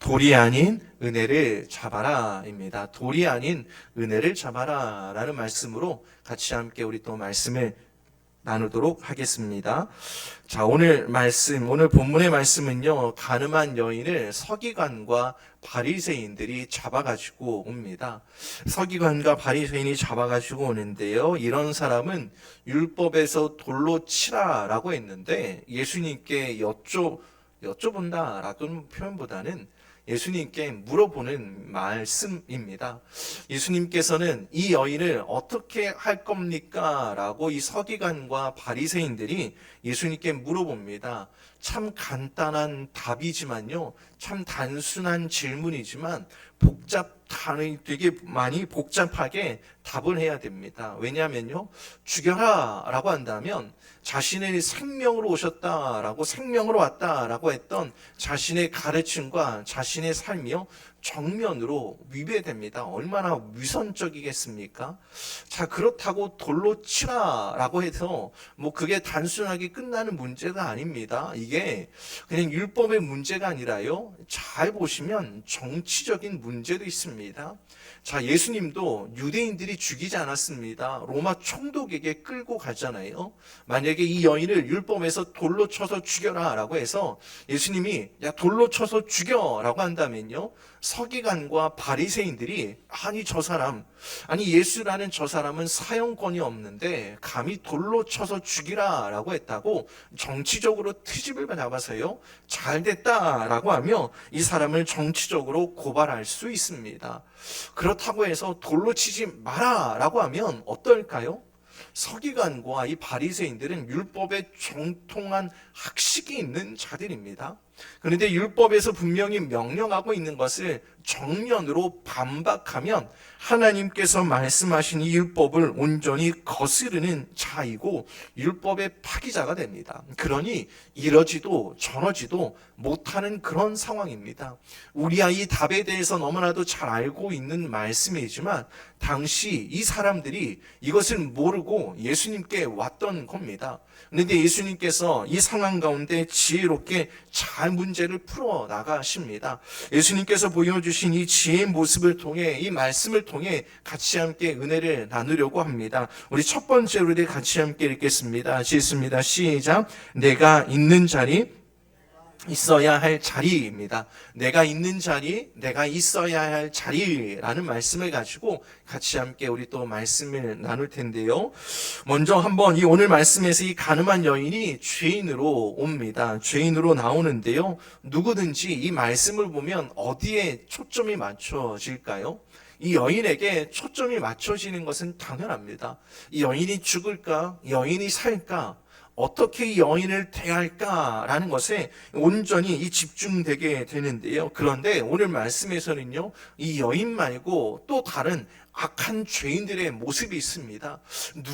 돌이 아닌 은혜를 잡아라입니다. 돌이 아닌 은혜를 잡아라라는 말씀으로 같이 함께 우리 또 말씀을 나누도록 하겠습니다. 자, 오늘 본문의 말씀은요, 가늠한 여인을 서기관과 바리새인들이 잡아가지고 옵니다. 서기관과 바리새인이 잡아가지고 오는데요, 이런 사람은 율법에서 돌로 치라라고 했는데 예수님께 여쭤본다라는 표현보다는 예수님께 물어보는 말씀입니다. 예수님께서는 이 여인을 어떻게 할 겁니까? 라고 이 서기관과 바리새인들이 예수님께 물어봅니다. 참 간단한 답이지만요, 참 단순한 질문이지만 되게 많이 복잡하게 답을 해야 됩니다. 왜냐하면요, 죽여라 라고 한다면 자신의 생명으로 오셨다라고, 생명으로 왔다라고 했던 자신의 가르침과 자신의 삶이요, 정면으로 위배됩니다. 얼마나 위선적이겠습니까? 자, 그렇다고 돌로 치라라고 해서 그게 단순하게 끝나는 문제가 아닙니다. 이게 그냥 율법의 문제가 아니라요, 잘 보시면 정치적인 문제도 있습니다. 자, 예수님도 유대인들이 죽이지 않았습니다. 로마 총독에게 끌고 가잖아요. 만약에 이 여인을 율법에서 돌로 쳐서 죽여라 라고 해서 예수님이 야, 돌로 쳐서 죽여라고 한다면요, 서기관과 바리새인들이 예수라는 저 사람은 사형권이 없는데 감히 돌로 쳐서 죽이라 라고 했다고 정치적으로 트집을 잡아서요, 잘 됐다라고 하며 이 사람을 정치적으로 고발할 수 있습니다. 그렇다고 해서 돌로 치지 마라 라고 하면 어떨까요? 서기관과 이 바리새인들은 율법에 정통한 학식이 있는 자들입니다. 그런데 율법에서 분명히 명령하고 있는 것을 정면으로 반박하면 하나님께서 말씀하신 이 율법을 온전히 거스르는 자이고 율법의 파기자가 됩니다. 그러니 이러지도 저러지도 못하는 그런 상황입니다. 우리야 이 답에 대해서 너무나도 잘 알고 있는 말씀이지만 당시 이 사람들이 이것을 모르고 예수님께 왔던 겁니다. 그런데 예수님께서 이 상황 가운데 지혜롭게 잘 문제를 풀어 나가십니다. 예수님께서 보여주신 이 지혜의 모습을 통해, 이 말씀을 통해 같이 함께 은혜를 나누려고 합니다. 우리 첫 번째로 같이 함께 읽겠습니다. 읽습니다. 시작. 내가 있는 자리, 있어야 할 자리입니다. 내가 있는 자리, 내가 있어야 할 자리라는 말씀을 가지고 같이 함께 우리 또 말씀을 나눌 텐데요. 먼저 한번 이 오늘 말씀에서 이 가늠한 여인이 죄인으로 옵니다. 죄인으로 나오는데요. 누구든지 이 말씀을 보면 어디에 초점이 맞춰질까요? 이 여인에게 초점이 맞춰지는 것은 당연합니다. 이 여인이 죽을까? 여인이 살까? 어떻게 이 여인을 대할까라는 것에 온전히 집중되게 되는데요. 그런데 오늘 말씀에서는요, 이 여인 말고 또 다른 악한 죄인들의 모습이 있습니다.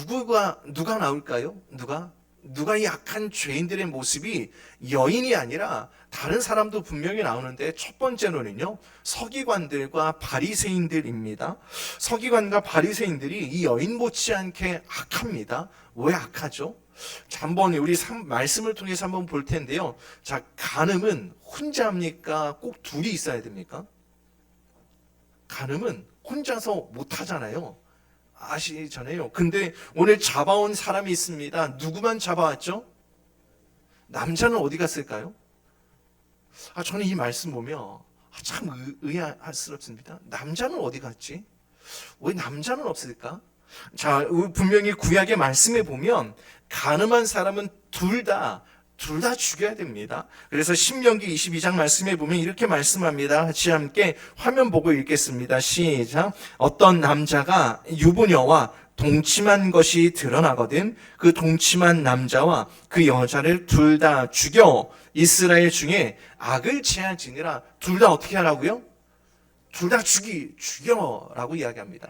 누가 나올까요? 누가 이 악한 죄인들의 모습이 여인이 아니라 다른 사람도 분명히 나오는데, 첫 번째로는요, 서기관들과 바리새인들입니다. 서기관과 바리새인들이 이 여인 못지않게 악합니다. 왜 악하죠? 자, 한번 우리 말씀을 통해서 한번 볼 텐데요. 자, 간음은 혼자 합니까? 꼭 둘이 있어야 됩니까? 간음은 혼자서 못 하잖아요. 아시잖아요. 근데 오늘 잡아온 사람이 있습니다. 누구만 잡아왔죠? 남자는 어디 갔을까요? 저는 이 말씀 보면 참 의아스럽습니다. 남자는 어디 갔지? 왜 남자는 없을까? 자, 분명히 구약의 말씀에 보면 간음한 사람은 둘 다 죽여야 됩니다. 그래서 신명기 22장 말씀에 보면 이렇게 말씀합니다. 같이 함께 화면 보고 읽겠습니다. 시작. 어떤 남자가 유부녀와 동침한 것이 드러나거든 그 동침한 남자와 그 여자를 둘 다 죽여 이스라엘 중에 악을 제하지니라. 둘 다 어떻게 하라고요? 둘 다 죽여라고 이야기합니다.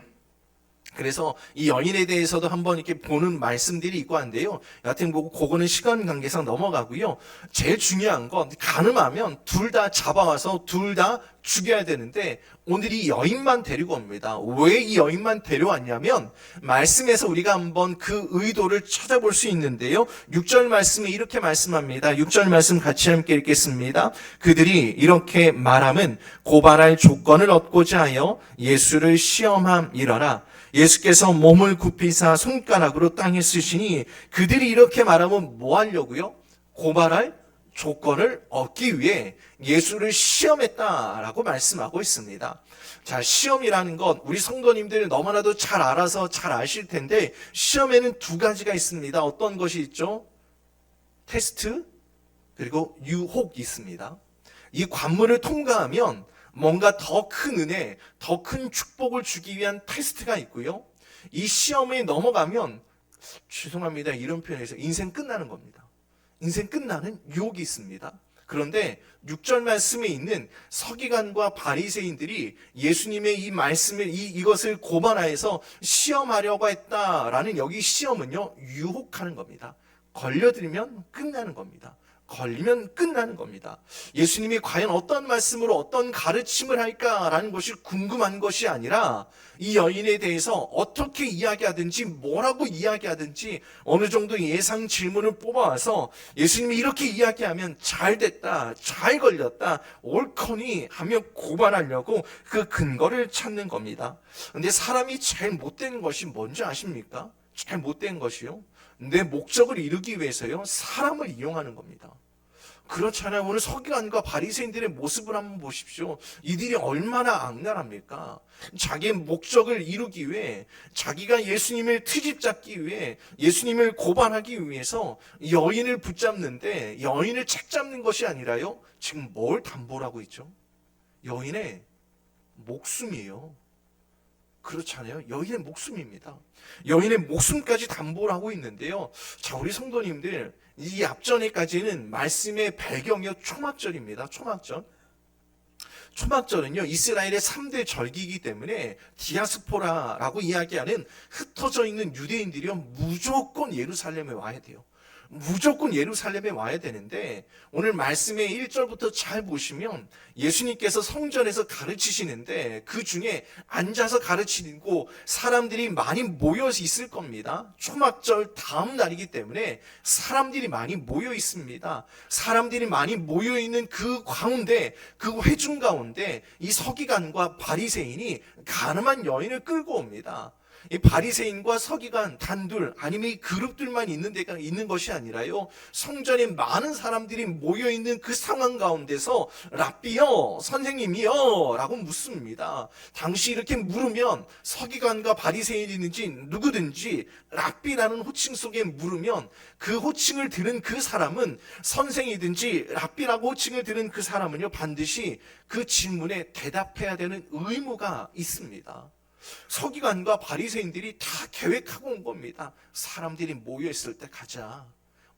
그래서 이 여인에 대해서도 한번 이렇게 보는 말씀들이 있고 한데요. 여하튼 뭐 그거는 시간 관계상 넘어가고요. 제일 중요한 건 가늠하면 둘 다 잡아와서 둘 다 죽여야 되는데 오늘 이 여인만 데리고 옵니다. 왜 이 여인만 데려왔냐면 말씀에서 우리가 한번 그 의도를 찾아볼 수 있는데요. 6절 말씀에 이렇게 말씀합니다. 6절 말씀 같이 함께 읽겠습니다. 그들이 이렇게 말함은 고발할 조건을 얻고자 하여 예수를 시험함이러라. 예수께서 몸을 굽히사 손가락으로 땅에 쓰시니 그들이 이렇게 말하면 뭐 하려고요? 고발할 조건을 얻기 위해 예수를 시험했다라고 말씀하고 있습니다. 자, 시험이라는 건 우리 성도님들 너무나도 잘 알아서 잘 아실 텐데 시험에는 두 가지가 있습니다. 어떤 것이 있죠? 테스트 그리고 유혹이 있습니다. 이 관문을 통과하면 뭔가 더 큰 은혜, 더 큰 축복을 주기 위한 테스트가 있고요. 이 시험에 넘어가면 죄송합니다. 이런 표현에서 인생 끝나는 겁니다. 인생 끝나는 유혹이 있습니다. 그런데 6절 말씀에 있는 서기관과 바리새인들이 예수님의 이 말씀을 이것을 고발하여서 시험하려고 했다라는 여기 시험은요 유혹하는 겁니다. 걸려들면 끝나는 겁니다. 걸리면 끝나는 겁니다. 예수님이 과연 어떤 말씀으로 어떤 가르침을 할까라는 것이 궁금한 것이 아니라 이 여인에 대해서 어떻게 이야기하든지 뭐라고 이야기하든지 어느 정도 예상 질문을 뽑아와서 예수님이 이렇게 이야기하면 잘 됐다, 잘 걸렸다, 옳거니 하며 고발하려고 그 근거를 찾는 겁니다. 근데 사람이 제일 못된 것이 뭔지 아십니까? 제일 못된 것이요. 내 목적을 이루기 위해서요 사람을 이용하는 겁니다. 그렇잖아요. 오늘 서기관과 바리새인들의 모습을 한번 보십시오. 이들이 얼마나 악랄합니까? 자기의 목적을 이루기 위해 자기가 예수님을 트집잡기 위해 예수님을 고발하기 위해서 여인을 붙잡는데 여인을 책잡는 것이 아니라요 지금 뭘 담보를 하고 있죠? 여인의 목숨이에요. 그렇잖아요. 여인의 목숨입니다. 여인의 목숨까지 담보를 하고 있는데요. 자, 우리 성도님들 이 앞전에까지는 말씀의 배경이 초막절입니다. 초막절. 초막절은요 이스라엘의 3대 절기이기 때문에 디아스포라라고 이야기하는 흩어져 있는 유대인들이요 무조건 예루살렘에 와야 돼요. 무조건 예루살렘에 와야 되는데 오늘 말씀의 1절부터 잘 보시면 예수님께서 성전에서 가르치시는데 그 중에 앉아서 가르치고 사람들이 많이 모여 있을 겁니다. 초막절 다음 날이기 때문에 사람들이 많이 모여 있습니다. 사람들이 많이 모여 있는 그 가운데 그 회중 가운데 이 서기관과 바리새인이 가늠한 여인을 끌고 옵니다. 이 바리새인과 서기관 단둘 아니면 이 그룹들만 있는 데가 있는 것이 아니라요 성전에 많은 사람들이 모여 있는 그 상황 가운데서 랍비요 선생님이요 라고 묻습니다. 당시 이렇게 물으면 서기관과 바리새인이든지 누구든지 랍비라는 호칭 속에 물으면 그 호칭을 들은 그 사람은 선생이든지 랍비라고 호칭을 들은 그 사람은요 반드시 그 질문에 대답해야 되는 의무가 있습니다. 서기관과 바리새인들이 다 계획하고 온 겁니다. 사람들이 모여있을 때 가자.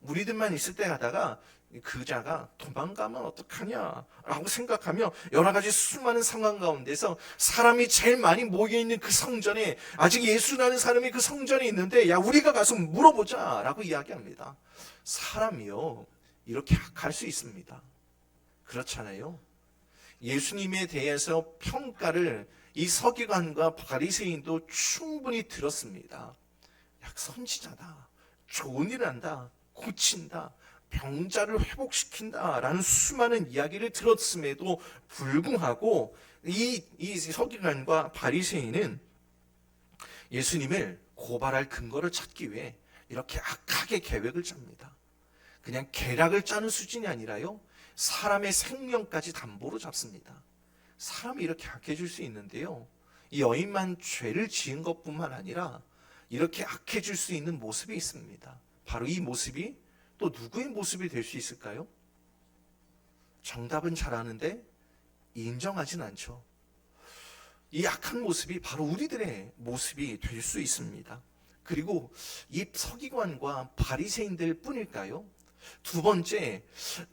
우리들만 있을 때 가다가 그자가 도망가면 어떡하냐라고 생각하며 여러 가지 수많은 상황 가운데서 사람이 제일 많이 모여있는 그 성전에 아직 예수라는 사람이 그 성전에 있는데 야 우리가 가서 물어보자 라고 이야기합니다. 사람이요 이렇게 악할 수 있습니다. 그렇잖아요. 예수님에 대해서 평가를 이 서기관과 바리새인도 충분히 들었습니다. 야, 선지자다. 좋은 일 한다. 고친다. 병자를 회복시킨다. 라는 수많은 이야기를 들었음에도 불구하고 이 서기관과 바리새인은 예수님을 고발할 근거를 찾기 위해 이렇게 악하게 계획을 짭니다. 그냥 계략을 짜는 수준이 아니라요. 사람의 생명까지 담보로 잡습니다. 사람이 이렇게 악해질 수 있는데요. 이 여인만 죄를 지은 것뿐만 아니라 이렇게 악해질 수 있는 모습이 있습니다. 바로 이 모습이 또 누구의 모습이 될 수 있을까요? 정답은 잘 아는데 인정하진 않죠. 이 악한 모습이 바로 우리들의 모습이 될 수 있습니다. 그리고 이 서기관과 바리새인들 뿐일까요? 두 번째,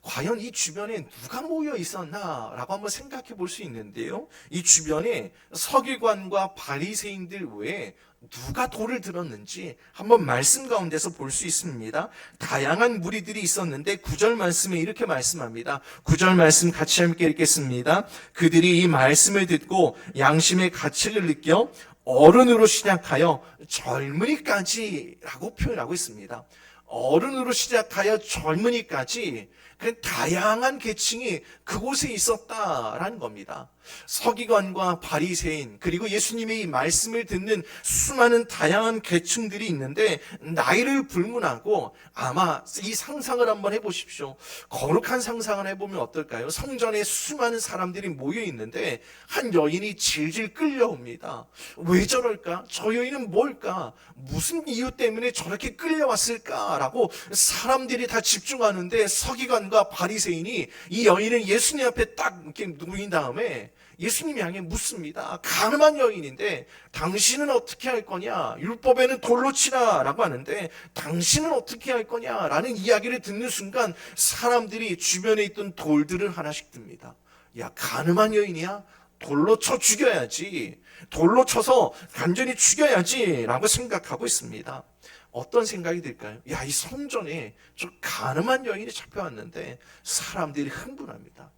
과연 이 주변에 누가 모여 있었나라고 한번 생각해 볼 수 있는데요. 이 주변에 서기관과 바리새인들 외에 누가 돌을 들었는지 한번 말씀 가운데서 볼 수 있습니다. 다양한 무리들이 있었는데 9절 말씀에 이렇게 말씀합니다. 9절 말씀 같이 함께 읽겠습니다. 그들이 이 말씀을 듣고 양심의 가책을 느껴 어른으로 시작하여 젊은이까지라고 표현하고 있습니다. 어른으로 시작하여 젊은이까지 그 다양한 계층이 그곳에 있었다라는 겁니다. 서기관과 바리새인 그리고 예수님의 이 말씀을 듣는 수많은 다양한 계층들이 있는데 나이를 불문하고 아마 이 상상을 한번 해보십시오. 거룩한 상상을 해보면 어떨까요? 성전에 수많은 사람들이 모여 있는데 한 여인이 질질 끌려옵니다. 왜 저럴까? 저 여인은 뭘까? 무슨 이유 때문에 저렇게 끌려왔을까라고 사람들이 다 집중하는데 서기관과 바리새인이 이 여인을 예수님 앞에 딱 이렇게 누인 다음에 예수님이 향해 묻습니다. 가늠한 여인인데 당신은 어떻게 할 거냐? 율법에는 돌로 치라라고 하는데 당신은 어떻게 할 거냐라는 이야기를 듣는 순간 사람들이 주변에 있던 돌들을 하나씩 듭니다. 야, 가늠한 여인이야? 돌로 쳐 죽여야지. 돌로 쳐서 간절히 죽여야지라고 생각하고 있습니다. 어떤 생각이 들까요? 야, 이 성전에 저 가늠한 여인이 잡혀왔는데 사람들이 흥분합니다.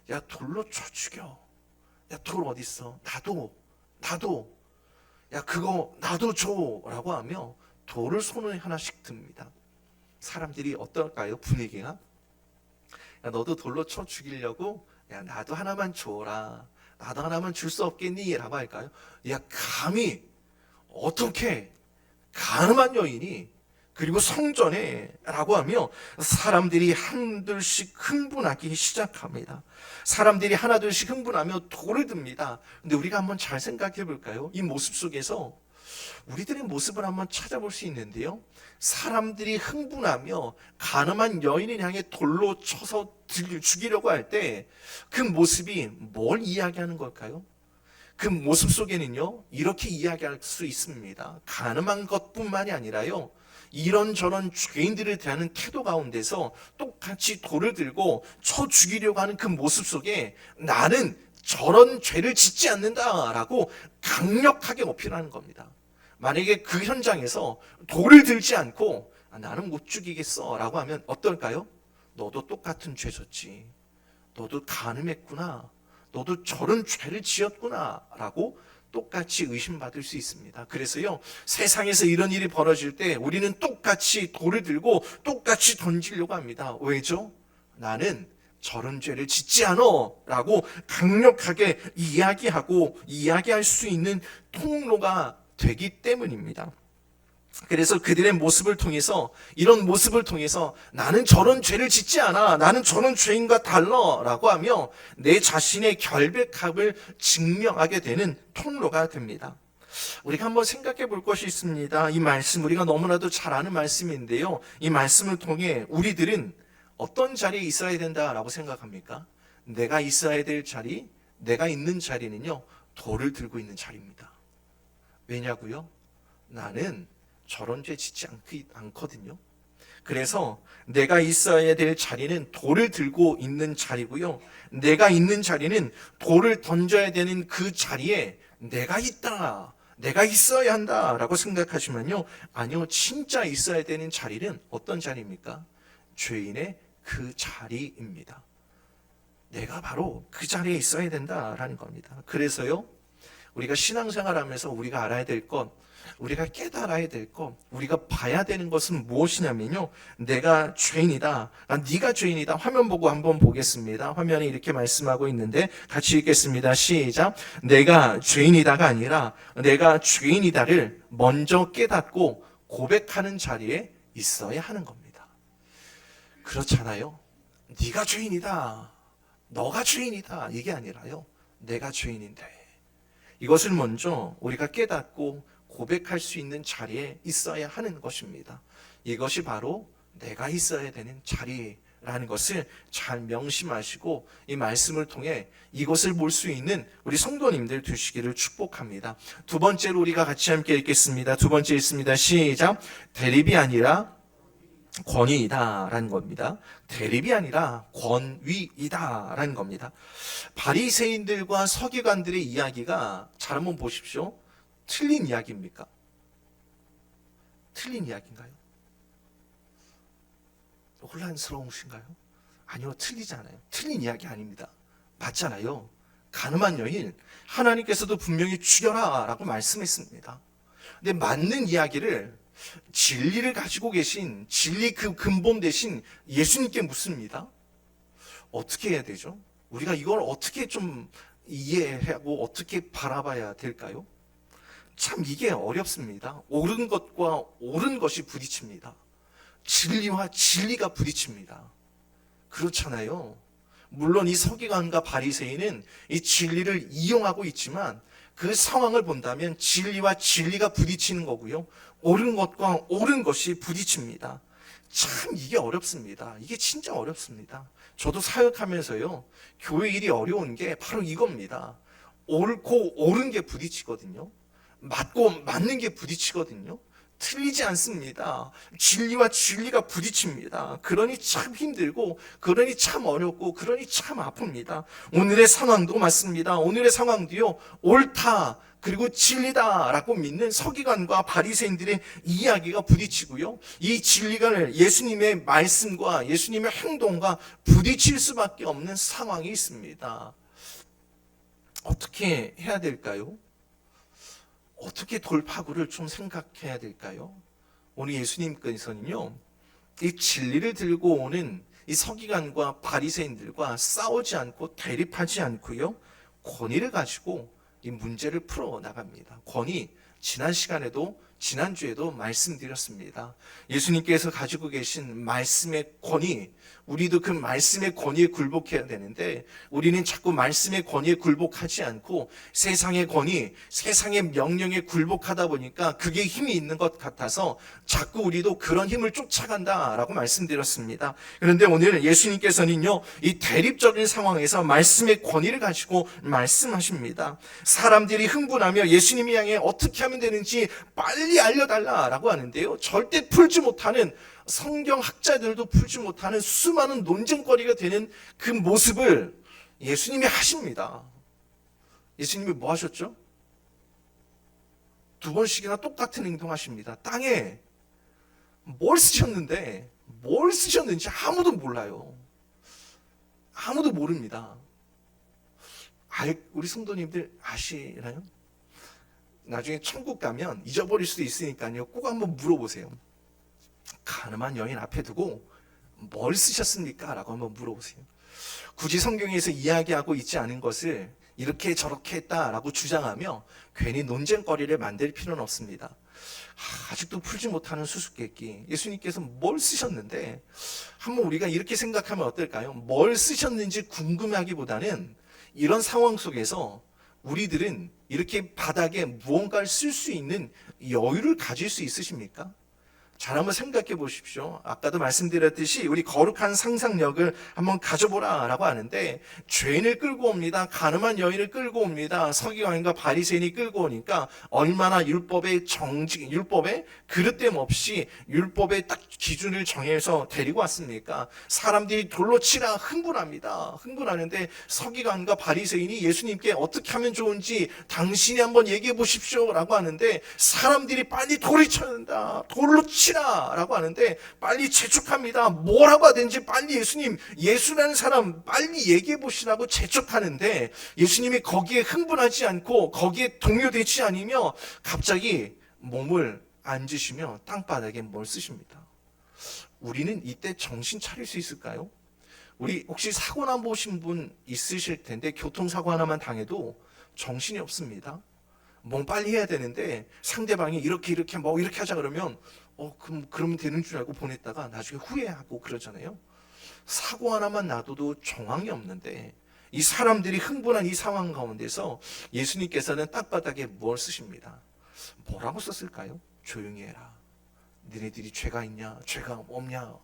야, 돌로 쳐 죽여. 야, 돌 어딨어? 나도. 야, 그거 나도 줘. 라고 하며 돌을 손에 하나씩 듭니다. 사람들이 어떨까요? 분위기가? 야, 너도 돌로 쳐 죽이려고? 야, 나도 하나만 줘라. 나도 하나만 줄 수 없겠니? 라고 할까요? 야, 감히 어떻게 가늠한 여인이 그리고 성전에 라고 하며 사람들이 한둘씩 흥분하기 시작합니다. 사람들이 하나둘씩 흥분하며 돌을 듭니다. 근데 우리가 한번 잘 생각해 볼까요? 이 모습 속에서 우리들의 모습을 한번 찾아볼 수 있는데요. 사람들이 흥분하며 가늠한 여인을 향해 돌로 쳐서 죽이려고 할 때 그 모습이 뭘 이야기하는 걸까요? 그 모습 속에는요, 이렇게 이야기할 수 있습니다. 가늠한 것뿐만이 아니라요, 이런저런 죄인들을 대하는 태도 가운데서 똑같이 돌을 들고 쳐 죽이려고 하는 그 모습 속에 나는 저런 죄를 짓지 않는다라고 강력하게 어필하는 겁니다. 만약에 그 현장에서 돌을 들지 않고 나는 못 죽이겠어 라고 하면 어떨까요? 너도 똑같은 죄 졌지. 너도 가늠했구나. 너도 저런 죄를 지었구나 라고 똑같이 의심받을 수 있습니다. 그래서요, 세상에서 이런 일이 벌어질 때 우리는 똑같이 돌을 들고 똑같이 던지려고 합니다. 왜죠? 나는 저런 죄를 짓지 않아 라고 강력하게 이야기할 수 있는 통로가 되기 때문입니다. 그래서 그들의 모습을 통해서, 이런 모습을 통해서 나는 저런 죄를 짓지 않아, 나는 저런 죄인과 달라 라고 하며 내 자신의 결백함을 증명하게 되는 통로가 됩니다. 우리가 한번 생각해 볼 것이 있습니다. 이 말씀 우리가 너무나도 잘 아는 말씀인데요, 이 말씀을 통해 우리들은 어떤 자리에 있어야 된다라고 생각합니까? 내가 있어야 될 자리, 내가 있는 자리는요, 돌을 들고 있는 자리입니다. 왜냐고요? 나는 저런 죄 짓지 않거든요. 그래서 내가 있어야 될 자리는 돌을 들고 있는 자리고요. 내가 있는 자리는 돌을 던져야 되는 그 자리에 내가 있다, 내가 있어야 한다라고 생각하시면요, 아니요, 진짜 있어야 되는 자리는 어떤 자리입니까? 죄인의 그 자리입니다. 내가 바로 그 자리에 있어야 된다라는 겁니다. 그래서요, 우리가 신앙생활하면서 우리가 알아야 될 것, 우리가 깨달아야 될 것, 우리가 봐야 되는 것은 무엇이냐면요, 내가 죄인이다, 네가 죄인이다. 화면 보고 한번 보겠습니다. 화면에 이렇게 말씀하고 있는데 같이 읽겠습니다. 시작. 내가 죄인이다가 아니라 내가 죄인이다를 먼저 깨닫고 고백하는 자리에 있어야 하는 겁니다. 그렇잖아요. 네가 죄인이다, 너가 죄인이다, 이게 아니라요, 내가 죄인인데, 이것을 먼저 우리가 깨닫고 고백할 수 있는 자리에 있어야 하는 것입니다. 이것이 바로 내가 있어야 되는 자리라는 것을 잘 명심하시고 이 말씀을 통해 이것을 볼 수 있는 우리 성도님들 되시기를 축복합니다. 두 번째로 우리가 같이 함께 읽겠습니다. 두 번째 읽습니다. 시작. 대립이 아니라 권위이다라는 겁니다. 대립이 아니라 권위이다라는 겁니다. 바리새인들과 서기관들의 이야기가 잘 한번 보십시오. 틀린 이야기입니까? 틀린 이야기인가요? 혼란스러우신가요? 아니요, 틀리지 않아요. 틀린 이야기 아닙니다. 맞잖아요. 가늠한 여인, 하나님께서도 분명히 죽여라 라고 말씀했습니다. 근데 맞는 이야기를, 진리를 가지고 계신, 진리 그 근본 대신 예수님께 묻습니다. 어떻게 해야 되죠? 우리가 이걸 어떻게 좀 이해하고 어떻게 바라봐야 될까요? 참 이게 어렵습니다. 옳은 것과 옳은 것이 부딪힙니다. 진리와 진리가 부딪힙니다. 그렇잖아요. 물론 이 서기관과 바리새인은 이 진리를 이용하고 있지만 그 상황을 본다면 진리와 진리가 부딪히는 거고요. 옳은 것과 옳은 것이 부딪힙니다. 참 이게 어렵습니다. 이게 진짜 어렵습니다. 저도 사역하면서요. 교회 일이 어려운 게 바로 이겁니다. 옳고 옳은 게 부딪히거든요. 맞고 맞는 게 부딪히거든요. 틀리지 않습니다. 진리와 진리가 부딪힙니다. 그러니 참 힘들고, 그러니 참 어렵고, 그러니 참 아픕니다. 오늘의 상황도 맞습니다. 오늘의 상황도요, 옳다, 그리고 진리다라고 믿는 서기관과 바리새인들의 이야기가 부딪히고요. 이 진리가 예수님의 말씀과 예수님의 행동과 부딪힐 수밖에 없는 상황이 있습니다. 어떻게 해야 될까요? 어떻게 돌파구를 좀 생각해야 될까요? 오늘 예수님께서는요, 이 진리를 들고 오는 이 서기관과 바리새인들과 싸우지 않고 대립하지 않고요, 권위를 가지고 이 문제를 풀어 나갑니다. 권위, 지난 시간에도 지난주에도 말씀드렸습니다. 예수님께서 가지고 계신 말씀의 권위, 우리도 그 말씀의 권위에 굴복해야 되는데 우리는 자꾸 말씀의 권위에 굴복하지 않고 세상의 권위, 세상의 명령에 굴복하다 보니까 그게 힘이 있는 것 같아서 자꾸 우리도 그런 힘을 쫓아간다라고 말씀드렸습니다. 그런데 오늘 예수님께서는요, 이 대립적인 상황에서 말씀의 권위를 가지고 말씀하십니다. 사람들이 흥분하며 예수님이 향해 어떻게 하면 되는지 빨리 알려달라라고 하는데요, 절대 풀지 못하는, 성경학자들도 풀지 못하는 수많은 논쟁거리가 되는 그 모습을 예수님이 하십니다. 예수님이 뭐 하셨죠? 2번씩이나 똑같은 행동하십니다. 땅에 뭘 쓰셨는지 아무도 몰라요. 아무도 모릅니다. 우리 성도님들 아시나요? 나중에 천국 가면 잊어버릴 수도 있으니까요, 꼭 한번 물어보세요. 가늠한 여인 앞에 두고 뭘 쓰셨습니까? 라고 한번 물어보세요. 굳이 성경에서 이야기하고 있지 않은 것을 이렇게 저렇게 했다라고 주장하며 괜히 논쟁거리를 만들 필요는 없습니다. 아직도 풀지 못하는 수수께끼, 예수님께서 뭘 쓰셨는데, 한번 우리가 이렇게 생각하면 어떨까요? 뭘 쓰셨는지 궁금해하기보다는 이런 상황 속에서 우리들은 이렇게 바닥에 무언가를 쓸 수 있는 여유를 가질 수 있으십니까? 잘 한번 생각해 보십시오. 아까도 말씀드렸듯이 우리 거룩한 상상력을 한번 가져보라라고 하는데, 죄인을 끌고 옵니다. 가늠한 여인을 끌고 옵니다. 서기관과 바리새인이 끌고 오니까 얼마나 율법의 그릇됨 없이 율법의 딱 기준을 정해서 데리고 왔습니까? 사람들이 돌로 치라 흥분합니다. 흥분하는데 서기관과 바리새인이 예수님께 어떻게 하면 좋은지 당신이 한번 얘기해 보십시오라고 하는데, 사람들이 빨리 돌을 쳐야 된다, 돌로 라고 하는데 빨리 재촉합니다. 뭐라고 하든지 빨리 예수라는 사람 빨리 얘기해 보시라고 재촉하는데, 예수님이 거기에 흥분하지 않고 거기에 동요되지 않으며 갑자기 몸을 앉으시며 땅바닥에 뭘 쓰십니다. 우리는 이때 정신 차릴 수 있을까요? 우리 혹시 사고나 보신 분 있으실 텐데, 교통사고 하나만 당해도 정신이 없습니다. 뭐 빨리 해야 되는데 상대방이 이렇게 하자 그러면 그러면 되는 줄 알고 보냈다가 나중에 후회하고 그러잖아요. 사고 하나만 놔둬도 정황이 없는데 이 사람들이 흥분한 이 상황 가운데서 예수님께서는 땅바닥에 뭘 쓰십니다. 뭐라고 썼을까요? 조용히 해라. 너네들이 죄가 있냐? 죄가 없냐?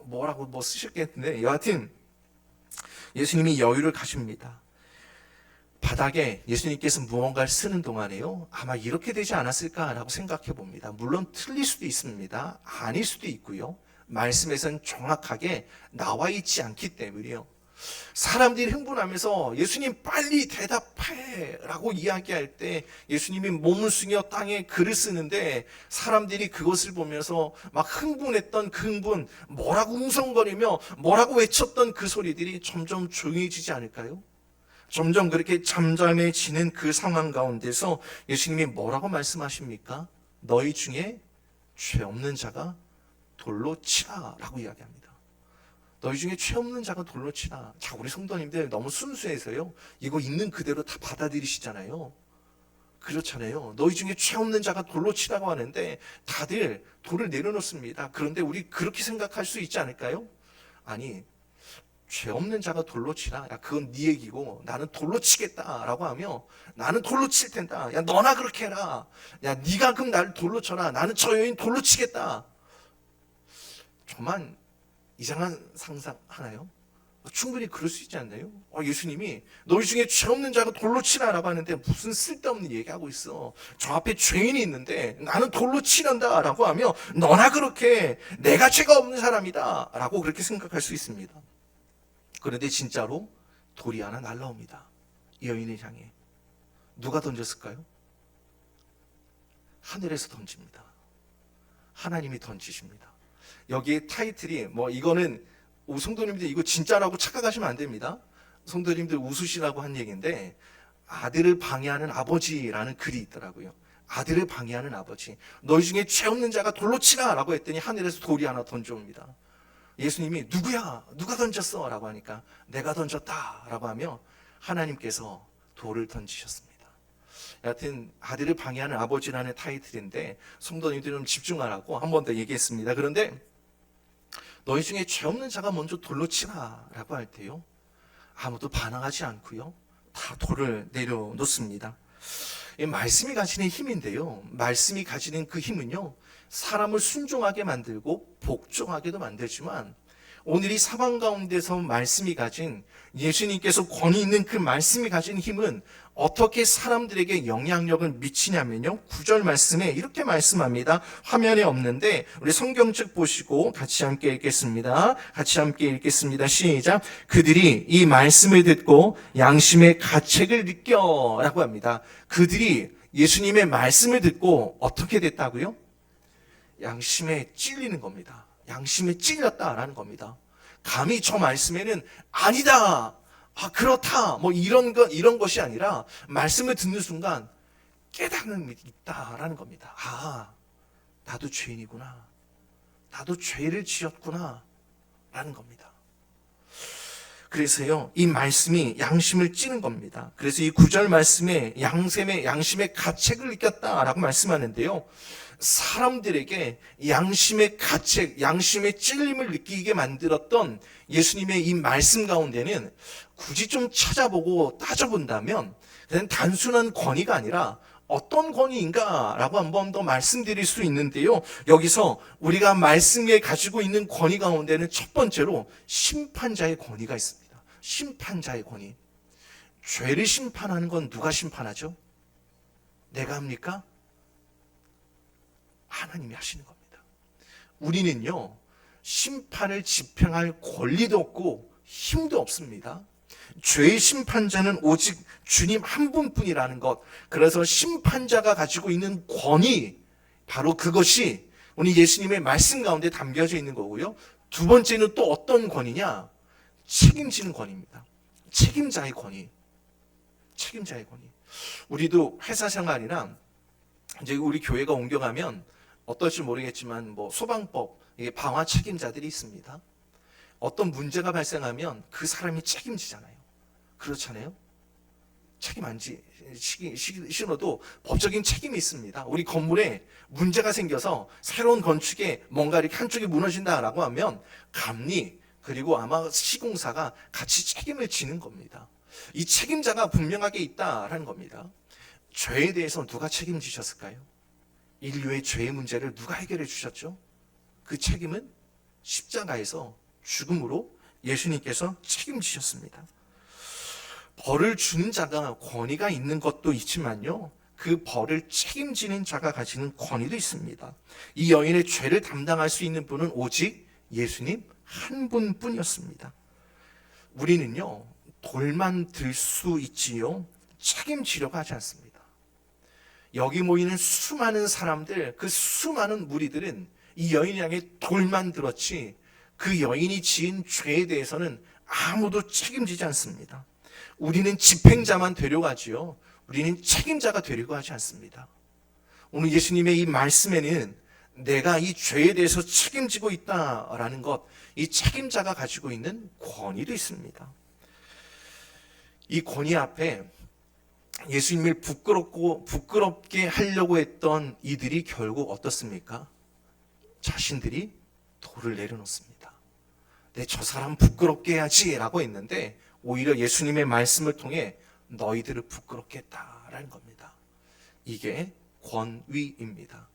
뭐라고 쓰셨겠는데, 여하튼 예수님이 여유를 가십니다. 바닥에 예수님께서 무언가를 쓰는 동안에요, 아마 이렇게 되지 않았을까라고 생각해 봅니다. 물론 틀릴 수도 있습니다. 아닐 수도 있고요. 말씀에선 정확하게 나와 있지 않기 때문이에요. 사람들이 흥분하면서 예수님 빨리 대답해 라고 이야기할 때 예수님이 몸을 숙여 땅에 글을 쓰는데 사람들이 그것을 보면서 막 흥분했던 그 흥분, 뭐라고 웅성거리며 뭐라고 외쳤던 그 소리들이 점점 조용해지지 않을까요? 점점 그렇게 잠잠해지는 그 상황 가운데서 예수님이 뭐라고 말씀하십니까? 너희 중에 죄 없는 자가 돌로 치라 라고 이야기합니다. 너희 중에 죄 없는 자가 돌로 치라. 자, 우리 성도님들 너무 순수해서요, 이거 있는 그대로 다 받아들이시잖아요. 그렇잖아요. 너희 중에 죄 없는 자가 돌로 치라고 하는데 다들 돌을 내려놓습니다. 그런데 우리 그렇게 생각할 수 있지 않을까요? 아니, 죄 없는 자가 돌로 치라. 야, 그건 네 얘기고 나는 돌로 치겠다라고 하며 나는 돌로 칠 텐다. 야, 너나 그렇게 해라. 야, 네가 그럼 나를 돌로 쳐라. 나는 저 여인 돌로 치겠다. 저만 이상한 상상 하나요? 충분히 그럴 수 있지 않나요? 예수님이 너희 중에 죄 없는 자가 돌로 치라라고 하는데 무슨 쓸데없는 얘기하고 있어. 저 앞에 죄인이 있는데 나는 돌로 치는다 라고 하며 너나 그렇게 내가 죄가 없는 사람이다 라고 그렇게 생각할 수 있습니다. 그런데 진짜로 돌이 하나 날라옵니다. 이 여인을 향해. 누가 던졌을까요? 하늘에서 던집니다. 하나님이 던지십니다. 여기에 타이틀이 이거는 성도님들 이거 진짜라고 착각하시면 안 됩니다. 성도님들 웃으시라고 한 얘기인데 아들을 방해하는 아버지라는 글이 있더라고요. 아들을 방해하는 아버지. 너희 중에 죄 없는 자가 돌로 치라 라고 했더니 하늘에서 돌이 하나 던져옵니다. 예수님이 누구야? 누가 던졌어? 라고 하니까 내가 던졌다 라고 하며 하나님께서 돌을 던지셨습니다. 여하튼 아들을 방해하는 아버지라는 타이틀인데 성도님들 좀 집중하라고 한 번 더 얘기했습니다. 그런데 너희 중에 죄 없는 자가 먼저 돌로 치라 라고 할 때요, 아무도 반항하지 않고요, 다 돌을 내려놓습니다. 이 말씀이 가지는 힘인데요, 말씀이 가지는 그 힘은요, 사람을 순종하게 만들고 복종하게도 만들지만 오늘 이 상황 가운데서 말씀이 가진, 예수님께서 권위 있는 그 말씀이 가진 힘은 어떻게 사람들에게 영향력을 미치냐면요, 9절 말씀에 이렇게 말씀합니다. 화면에 없는데 우리 성경책 보시고 같이 함께 읽겠습니다. 같이 함께 읽겠습니다. 시작. 그들이 이 말씀을 듣고 양심의 가책을 느껴 라고 합니다. 그들이 예수님의 말씀을 듣고 어떻게 됐다고요? 양심에 찔리는 겁니다. 양심에 찔렸다라는 겁니다. 감히 저 말씀에는 아니다, 그렇다, 이런 것이 아니라 말씀을 듣는 순간 깨닫는 있다라는 겁니다. 나도 죄인이구나. 나도 죄를 지었구나. 라는 겁니다. 그래서요, 이 말씀이 양심을 찌는 겁니다. 그래서 이 9절 말씀에 양심의 가책을 느꼈다라고 말씀하는데요, 사람들에게 양심의 가책, 양심의 찔림을 느끼게 만들었던 예수님의 이 말씀 가운데는 굳이 좀 찾아보고 따져본다면 그냥 단순한 권위가 아니라 어떤 권위인가라고 한 번 더 말씀드릴 수 있는데요, 여기서 우리가 말씀에 가지고 있는 권위 가운데는 첫 번째로 심판자의 권위가 있습니다. 심판자의 권위. 죄를 심판하는 건 누가 심판하죠? 내가 합니까? 하나님이 하시는 겁니다. 우리는요, 심판을 집행할 권리도 없고 힘도 없습니다. 죄의 심판자는 오직 주님 한 분뿐이라는 것. 그래서 심판자가 가지고 있는 권위, 바로 그것이 우리 예수님의 말씀 가운데 담겨져 있는 거고요. 두 번째는 또 어떤 권위냐? 책임지는 권위입니다. 책임자의 권위. 책임자의 권위. 우리도 회사 생활이나 이제 우리 교회가 옮겨가면 어떨지 모르겠지만 소방법, 방화 책임자들이 있습니다. 어떤 문제가 발생하면 그 사람이 책임지잖아요. 그렇잖아요. 책임 안 지셔도 법적인 책임이 있습니다. 우리 건물에 문제가 생겨서 새로운 건축에 뭔가 이렇게 한쪽이 무너진다라고 하면 감리 그리고 아마 시공사가 같이 책임을 지는 겁니다. 이 책임자가 분명하게 있다라는 겁니다. 죄에 대해서 누가 책임지셨을까요? 인류의 죄의 문제를 누가 해결해 주셨죠? 그 책임은 십자가에서 죽음으로 예수님께서 책임지셨습니다. 벌을 주는 자가 권위가 있는 것도 있지만요, 그 벌을 책임지는 자가 가지는 권위도 있습니다. 이 여인의 죄를 담당할 수 있는 분은 오직 예수님 한 분뿐이었습니다. 우리는요, 돌만 들 수 있지요, 책임지려고 하지 않습니다. 여기 모이는 수많은 사람들, 그 수많은 무리들은 이 여인을 향해 돌만 들었지 그 여인이 지은 죄에 대해서는 아무도 책임지지 않습니다. 우리는 집행자만 되려고 하지요, 우리는 책임자가 되려고 하지 않습니다. 오늘 예수님의 이 말씀에는 내가 이 죄에 대해서 책임지고 있다라는 것, 이 책임자가 가지고 있는 권위도 있습니다. 이 권위 앞에 예수님을 부끄럽게 하려고 했던 이들이 결국 어떻습니까? 자신들이 돌을 내려놓습니다. 저 사람 부끄럽게 해야지 라고 했는데 오히려 예수님의 말씀을 통해 너희들을 부끄럽게 했다라는 겁니다. 이게 권위입니다.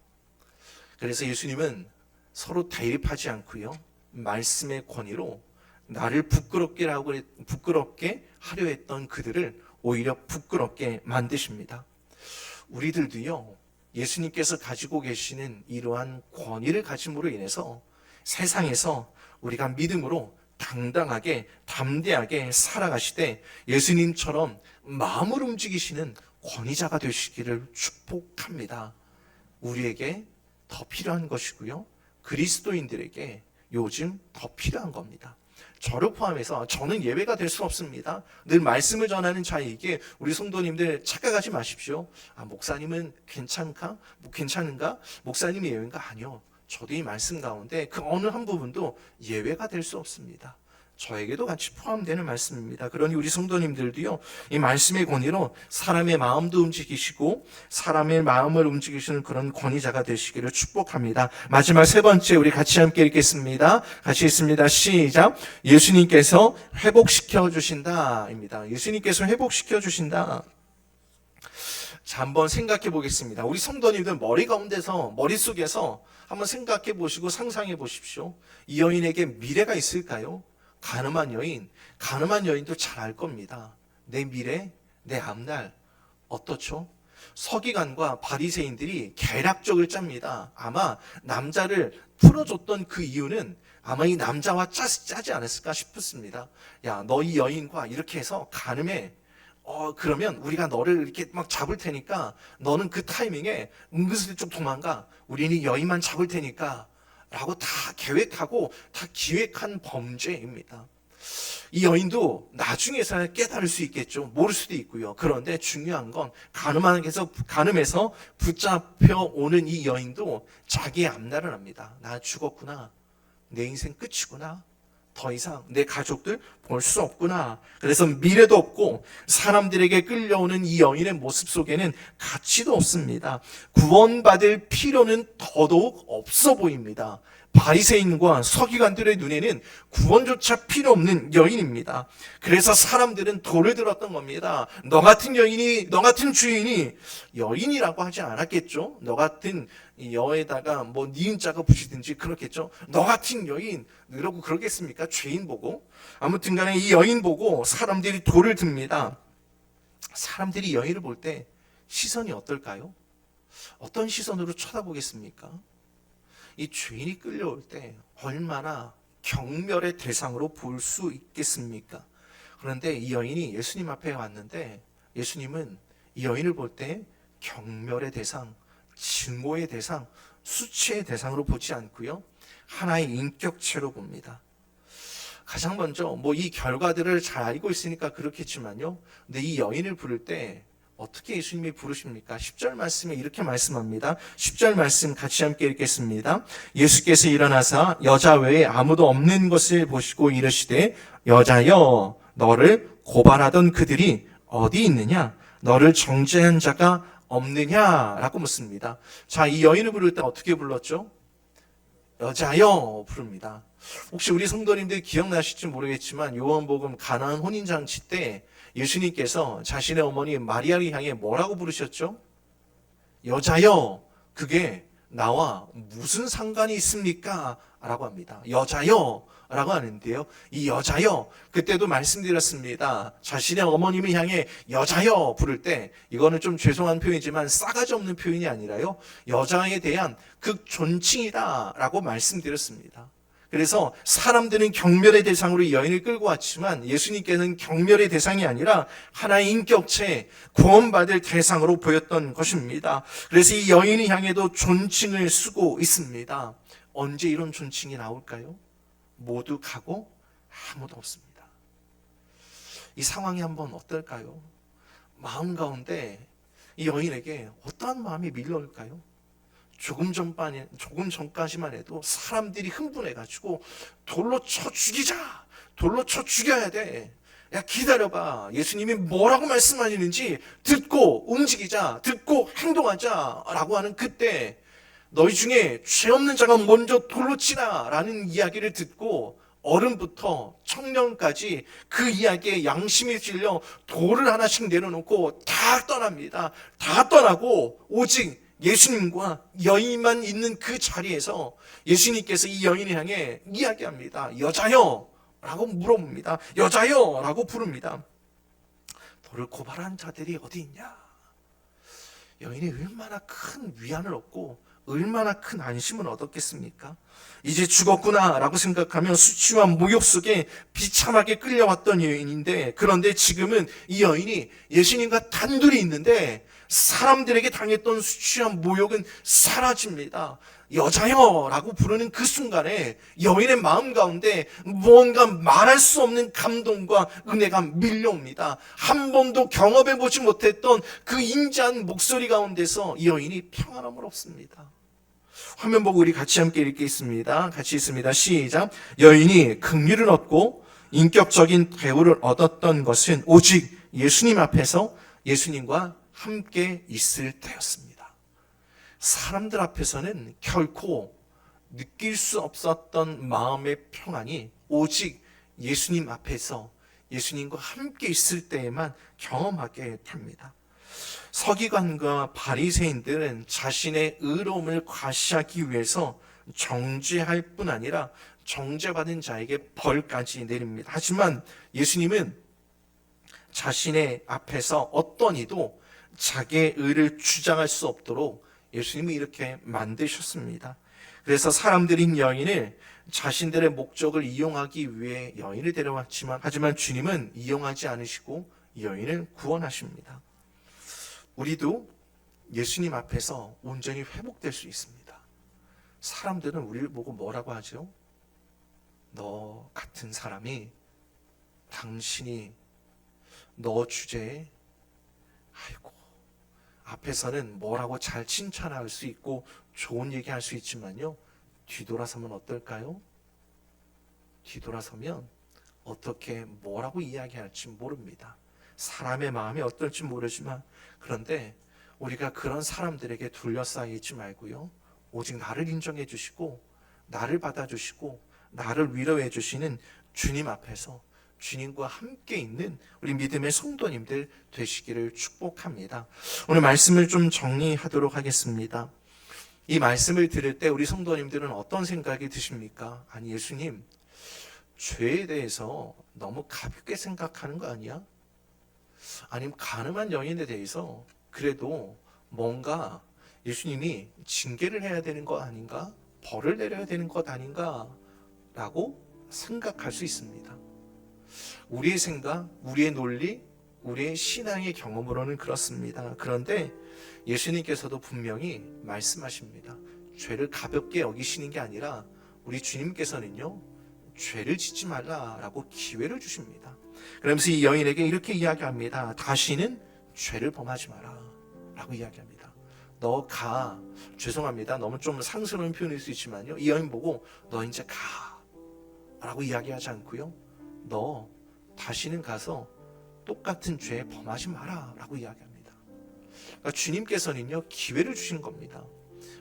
그래서 예수님은 서로 대립하지 않고요, 말씀의 권위로 나를 부끄럽게 하려 했던 그들을 오히려 부끄럽게 만드십니다. 우리들도요, 예수님께서 가지고 계시는 이러한 권위를 가짐으로 인해서 세상에서 우리가 믿음으로 당당하게 담대하게 살아가시되 예수님처럼 마음을 움직이시는 권위자가 되시기를 축복합니다. 우리에게 더 필요한 것이고요, 그리스도인들에게 요즘 더 필요한 겁니다. 저를 포함해서 저는 예외가 될 수 없습니다. 늘 말씀을 전하는 자에게 우리 성도님들 착각하지 마십시오. 목사님은 괜찮은가? 목사님이 예외인가? 아니요. 저도 이 말씀 가운데 그 어느 한 부분도 예외가 될 수 없습니다. 저에게도 같이 포함되는 말씀입니다. 그러니 우리 성도님들도요, 이 말씀의 권위로 사람의 마음도 움직이시고 사람의 마음을 움직이시는 그런 권위자가 되시기를 축복합니다. 마지막 세 번째, 우리 같이 함께 읽겠습니다. 같이 읽습니다. 시작. 예수님께서 회복시켜 주신다입니다. 예수님께서 회복시켜 주신다. 자, 한번 생각해 보겠습니다. 우리 성도님들 머릿속에서 한번 생각해 보시고 상상해 보십시오. 이 여인에게 미래가 있을까요? 가늠한 여인도 잘 알 겁니다. 내 미래, 내 앞날 어떻죠? 서기관과 바리새인들이 계략적을 짭니다. 아마 남자를 풀어줬던 그 이유는 아마 이 남자와 짜지 않았을까 싶습니다. 야, 너 이 여인과 이렇게 해서 가늠해. 그러면 우리가 너를 이렇게 막 잡을 테니까 너는 그 타이밍에 은근슬쩍 도망가. 우리는 여인만 잡을 테니까 라고 다 계획하고 다 기획한 범죄입니다. 이 여인도 나중에서야 깨달을 수 있겠죠. 모를 수도 있고요. 그런데 중요한 건 간음해서 붙잡혀 오는 이 여인도 자기의 앞날을 압니다. 나 죽었구나. 내 인생 끝이구나. 더 이상 내 가족들 볼 수 없구나. 그래서 미래도 없고 사람들에게 끌려오는 이 여인의 모습 속에는 가치도 없습니다. 구원받을 필요는 더더욱 없어 보입니다. 바리새인과 서기관들의 눈에는 구원조차 필요 없는 여인입니다. 그래서 사람들은 돌을 들었던 겁니다. 너 같은 주인이, 여인이라고 하지 않았겠죠. 너 같은 여에다가 니은자가 붙이든지 그렇겠죠. 너 같은 여인 이러고 그러겠습니까? 죄인 보고. 아무튼 간에 이 여인 보고 사람들이 돌을 듭니다. 사람들이 여인을 볼 때 시선이 어떨까요? 어떤 시선으로 쳐다보겠습니까? 이 죄인이 끌려올 때 얼마나 경멸의 대상으로 볼 수 있겠습니까? 그런데 이 여인이 예수님 앞에 왔는데 예수님은 이 여인을 볼 때 경멸의 대상, 증오의 대상, 수치의 대상으로 보지 않고요, 하나의 인격체로 봅니다. 가장 먼저 이 결과들을 잘 알고 있으니까 그렇겠지만요, 근데 이 여인을 부를 때 어떻게 예수님이 부르십니까? 10절 말씀에 이렇게 말씀합니다. 10절 말씀 같이 함께 읽겠습니다. 예수께서 일어나사 여자 외에 아무도 없는 것을 보시고 이르시되 여자여, 너를 고발하던 그들이 어디 있느냐? 너를 정죄한 자가 없느냐라고 묻습니다. 자, 이 여인을 부를 때 어떻게 불렀죠? 여자여 부릅니다. 혹시 우리 성도님들 기억나실지 모르겠지만 요한복음 가나안 혼인잔치 때 예수님께서 자신의 어머니 마리아를 향해 뭐라고 부르셨죠? 여자여, 그게 나와 무슨 상관이 있습니까? 라고 합니다. 여자여 라고 하는데요, 이 여자여, 그때도 말씀드렸습니다. 자신의 어머님을 향해 여자여 부를 때 이거는 좀 죄송한 표현이지만 싸가지 없는 표현이 아니라요, 여자에 대한 극존칭이다 라고 말씀드렸습니다. 그래서 사람들은 경멸의 대상으로 이 여인을 끌고 왔지만 예수님께서는 경멸의 대상이 아니라 하나의 인격체, 구원받을 대상으로 보였던 것입니다. 그래서 이 여인을 향해도 존칭을 쓰고 있습니다. 언제 이런 존칭이 나올까요? 모두 가고 아무도 없습니다. 이 상황이 한번 어떨까요? 마음 가운데 이 여인에게 어떠한 마음이 밀려올까요? 조금 전까지만 해도 사람들이 흥분해가지고 돌로 쳐 죽이자, 돌로 쳐 죽여야 돼. 야 기다려봐, 예수님이 뭐라고 말씀하시는지 듣고 움직이자, 듣고 행동하자라고 하는 그때 너희 중에 죄 없는 자가 먼저 돌로 치라 라는 이야기를 듣고 어른부터 청년까지 그 이야기에 양심이 찔려 돌을 하나씩 내려놓고 다 떠납니다. 다 떠나고 오직 예수님과 여인만 있는 그 자리에서 예수님께서 이 여인을 향해 이야기합니다. 여자여 라고 물어봅니다. 여자여 라고 부릅니다. 너를 고발한 자들이 어디 있냐? 여인이 얼마나 큰 위안을 얻고 얼마나 큰 안심을 얻었겠습니까? 이제 죽었구나 라고 생각하면 수치와 모욕 속에 비참하게 끌려왔던 여인인데, 그런데 지금은 이 여인이 예수님과 단둘이 있는데 사람들에게 당했던 수치와 모욕은 사라집니다. 여자여 라고 부르는 그 순간에 여인의 마음 가운데 무언가 말할 수 없는 감동과 은혜가 밀려옵니다. 한 번도 경험해보지 못했던 그 인자한 목소리 가운데서 이 여인이 평안함을 얻습니다. 화면 보고 우리 같이 함께 읽겠습니다. 같이 읽습니다. 시작. 여인이 긍휼을 얻고 인격적인 대우를 얻었던 것은 오직 예수님 앞에서 예수님과 함께 있을 때였습니다. 사람들 앞에서는 결코 느낄 수 없었던 마음의 평안이 오직 예수님 앞에서 예수님과 함께 있을 때에만 경험하게 됩니다. 서기관과 바리새인들은 자신의 의로움을 과시하기 위해서 정죄할 뿐 아니라 정죄받은 자에게 벌까지 내립니다. 하지만 예수님은 자신의 앞에서 어떤 이도 자기의 의를 주장할 수 없도록 예수님이 이렇게 만드셨습니다. 그래서 사람들인 여인을 자신들의 목적을 이용하기 위해 여인을 데려왔지만, 하지만 주님은 이용하지 않으시고 여인을 구원하십니다. 우리도 예수님 앞에서 온전히 회복될 수 있습니다. 사람들은 우리를 보고 뭐라고 하죠? 너 같은 사람이, 당신이 너 주제에, 아이고, 앞에서는 뭐라고 잘 칭찬할 수 있고 좋은 얘기할 수 있지만요, 뒤돌아서면 어떨까요? 뒤돌아서면 어떻게 뭐라고 이야기할지 모릅니다. 사람의 마음이 어떨지 모르지만, 그런데 우리가 그런 사람들에게 둘러싸여 있지 말고요, 오직 나를 인정해 주시고 나를 받아주시고 나를 위로해 주시는 주님 앞에서 주님과 함께 있는 우리 믿음의 성도님들 되시기를 축복합니다. 오늘 말씀을 좀 정리하도록 하겠습니다. 이 말씀을 들을 때 우리 성도님들은 어떤 생각이 드십니까? 아니, 예수님, 죄에 대해서 너무 가볍게 생각하는 거 아니야? 아니면 가늠한 여인에 대해서 그래도 뭔가 예수님이 징계를 해야 되는 것 아닌가? 벌을 내려야 되는 것 아닌가? 라고 생각할 수 있습니다. 우리의 생각, 우리의 논리, 우리의 신앙의 경험으로는 그렇습니다. 그런데 예수님께서도 분명히 말씀하십니다. 죄를 가볍게 여기시는 게 아니라 우리 주님께서는요, 죄를 짓지 말라라고 기회를 주십니다. 그러면서 이 여인에게 이렇게 이야기합니다. 다시는 죄를 범하지 마라 라고 이야기합니다. 너 가. 죄송합니다, 너무 좀 상스러운 표현일 수 있지만요, 이 여인 보고 너 이제 가 라고 이야기하지 않고요, 너 다시는 가서 똑같은 죄 범하지 마라 라고 이야기합니다. 그러니까 주님께서는요, 기회를 주신 겁니다.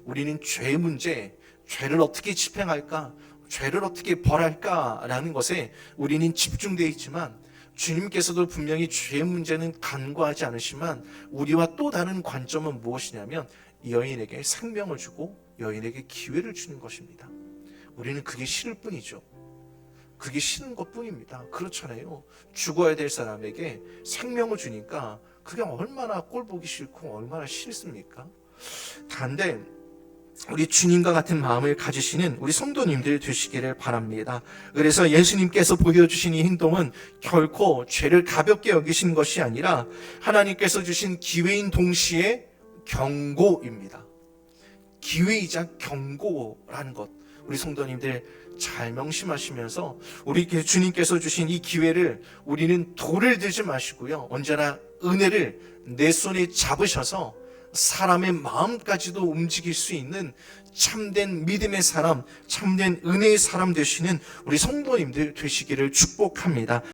우리는 죄의 문제, 죄를 어떻게 집행할까, 죄를 어떻게 벌할까 라는 것에 우리는 집중되어 있지만, 주님께서도 분명히 죄의 문제는 간과하지 않으시지만 우리와 또 다른 관점은 무엇이냐면 여인에게 생명을 주고 여인에게 기회를 주는 것입니다. 우리는 그게 싫을 뿐이죠. 그게 싫은 것 뿐입니다. 그렇잖아요. 죽어야 될 사람에게 생명을 주니까 그게 얼마나 꼴보기 싫고 얼마나 싫습니까? 단데 우리 주님과 같은 마음을 가지시는 우리 성도님들 되시기를 바랍니다. 그래서 예수님께서 보여주신 이 행동은 결코 죄를 가볍게 여기신 것이 아니라 하나님께서 주신 기회인 동시에 경고입니다. 기회이자 경고라는 것, 우리 성도님들 잘 명심하시면서 우리 주님께서 주신 이 기회를 우리는 돌을 들지 마시고요, 언제나 은혜를 내 손에 잡으셔서 사람의 마음까지도 움직일 수 있는 참된 믿음의 사람, 참된 은혜의 사람 되시는 우리 성도님들 되시기를 축복합니다.